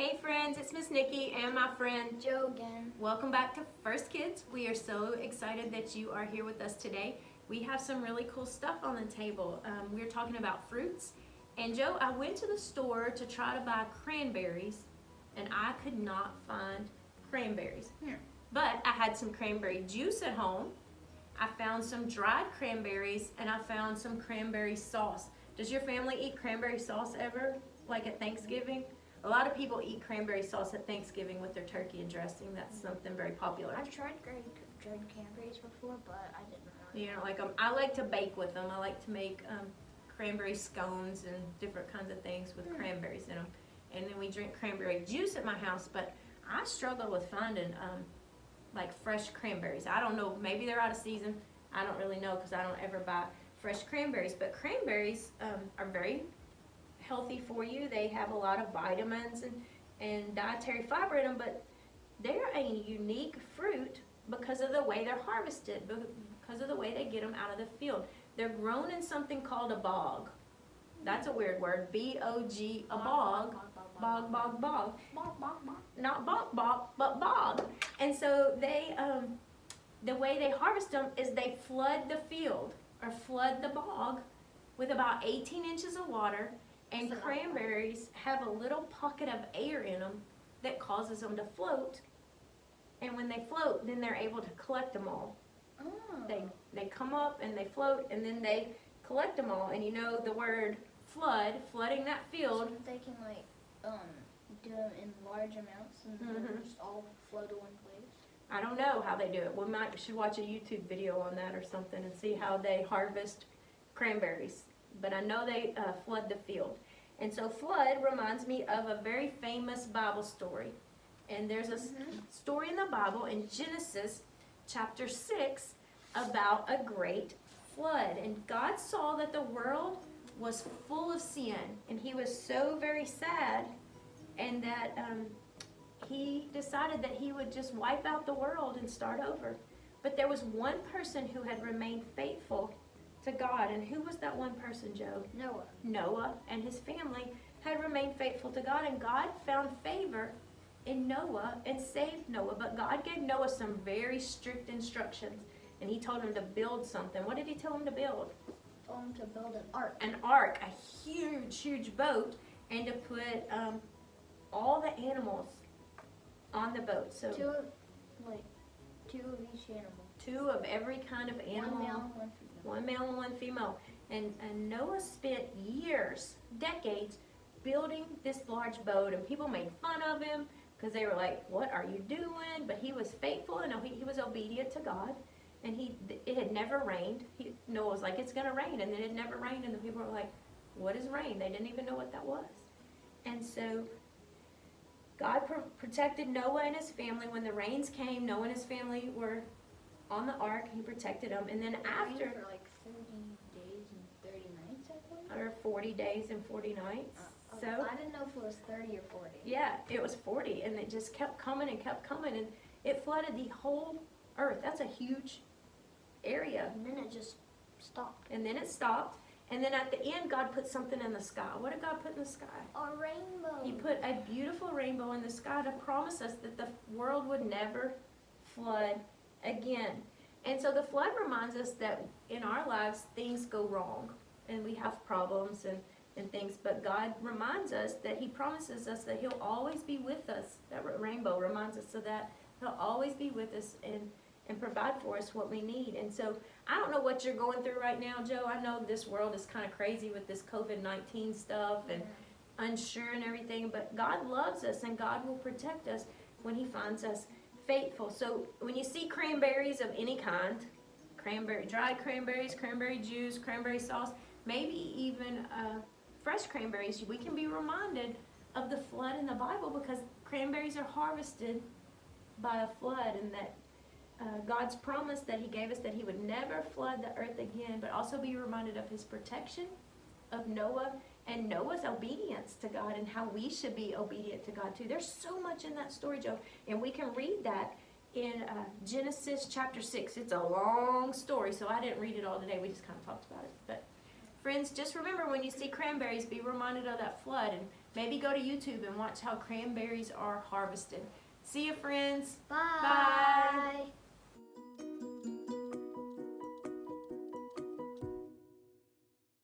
Hey friends, it's Miss Nikki and my friend Joe again. Welcome back to First Kids. We are so excited that you are here with us today. We have some really cool stuff on the table. We're talking about fruits. And Joe, I went to the store to try to buy cranberries and I could not find cranberries. But I had some cranberry juice at home. I found some dried cranberries and I found some cranberry sauce. Does your family eat cranberry sauce ever, like at Thanksgiving? A lot of people eat cranberry sauce at Thanksgiving with their turkey and dressing. That's something very popular. I've tried dried cranberries before, but I didn't really. You know, like I like to bake with them. I like to make cranberry scones and different kinds of things with cranberries in them. And then we drink cranberry juice at my house, but I struggle with finding like fresh cranberries. I don't know, maybe they're out of season. I don't really know because I don't ever buy fresh cranberries. But cranberries are very healthy for you. They have a lot of vitamins and dietary fiber in them, but they're a unique fruit because of the way they're harvested, because of the way they get them out of the field. They're grown in something called a bog. That's a weird word. B-O-G, a bog. Bog, bog, bog. Not bog, bog, but bog. And so they, the way they harvest them is they flood the field or flood the bog with about 18 inches of water. And cranberries have a little pocket of air in them that causes them to float. And when they float, then they're able to collect them all. Oh. They come up and they float and then they collect them all. And you know the word flood, flooding that field. So they can do them in large amounts and they'll just all float to one place. I don't know how they do it. We should watch a YouTube video on that or something and see how they harvest cranberries. But I know they flood the field. And so flood reminds me of a very famous Bible story. And there's a story in the Bible in Genesis chapter 6 about a great flood. And God saw that the world was full of sin. And he was so very sad. And that he decided that he would just wipe out the world and start over. But there was one person who had remained faithful to God. And who was that one person, Joe? Noah. Noah and his family had remained faithful to God, and God found favor in Noah and saved Noah. But God gave Noah some very strict instructions, and he told him to build something. What did he tell him to build? Told him to build an ark. An ark, a huge, huge boat, and to put all the animals on the boat. So two of each animal. Two of every kind of animal. One male, one female. One male and one female. And Noah spent years, decades, building this large boat. And people made fun of him because they were like, what are you doing? But he was faithful and he was obedient to God. And it had never rained. Noah was like, it's going to rain. And then it never rained. And the people were like, what is rain? They didn't even know what that was. And so God protected Noah and his family. When the rains came, Noah and his family were on the ark. He protected them. And then after, for like 30 days and 30 nights, I believe. or 40 days and 40 nights. So I didn't know if it was 30 or 40. yeah, it was 40, and it just kept coming and kept coming, and it flooded the whole earth. That's a huge area. And then it just stopped. And then it stopped. And then at the end, God put something in the sky. What did God put in the sky? A rainbow. He put a beautiful rainbow in the sky to promise us that the world would never flood again. And so the flood reminds us that in our lives things go wrong and we have problems and things, but God reminds us that he promises us that he'll always be with us. That rainbow reminds us of that. He'll always be with us and provide for us what we need. And so I don't know what you're going through right now, Joe. I know this world is kind of crazy with this COVID-19 stuff and unsure and everything, but God loves us and God will protect us when he finds us faithful. So when you see cranberries of any kind, dried cranberries, cranberry juice, cranberry sauce, maybe even fresh cranberries, we can be reminded of the flood in the Bible because cranberries are harvested by a flood, and that God's promise that he gave us that he would never flood the earth again, but also be reminded of his protection of Noah and Noah's obedience to God and how we should be obedient to God too. There's so much in that story, Joe, and we can read that in Genesis chapter 6. It's a long story, so I didn't read it all today. We just kind of talked about it. But friends, just remember when you see cranberries, be reminded of that flood, and maybe go to YouTube and watch how cranberries are harvested. See you, friends. Bye. Bye.